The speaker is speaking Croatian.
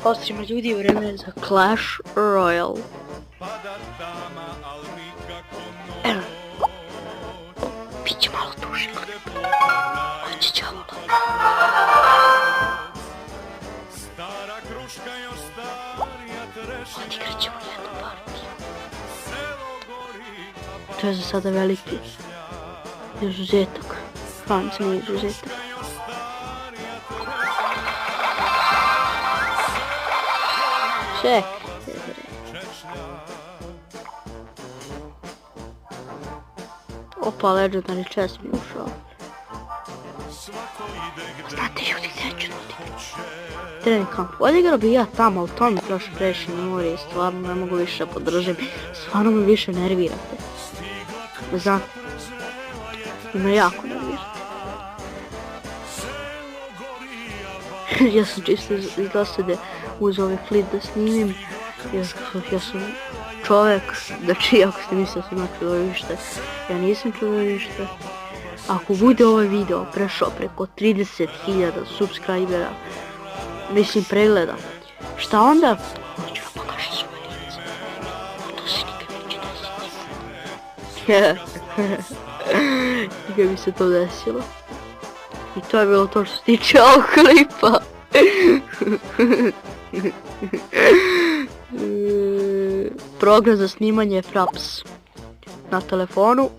Pozdravimo ljudi, vreme je za Clash Royale. Biće malo duže. Hoće će ovo. Odigrat ćemo jednu partiju. To je za sada veliki izuzetak. Franc nije izuzetak. Ček. Opa, legendary chest mi ušao. Znate ljudi, gdje ću odigrati? Trening kamp. Odigrao bi ja tamo, ali to mi prošlo previše memorije, stvarno ne mogu više podržim. Stvarno me više nervirate. Znate, me jako nervirate. Ja sam čisto iz dosade uzeo ovaj klip da snimim. Ja sam čovjek, znači ako ste mislili da sam na čudovište, ja nisam čudovište. Ako bude ovaj video prešao preko 30.000 subscribera, mislim pregleda, šta onda? Hoću vam pokažem svoje lice. To se nikad neće desiti. Nikad bi se to desilo. I to je bilo to što se tiče ovog klipa. Program za snimanje Fraps na telefonu.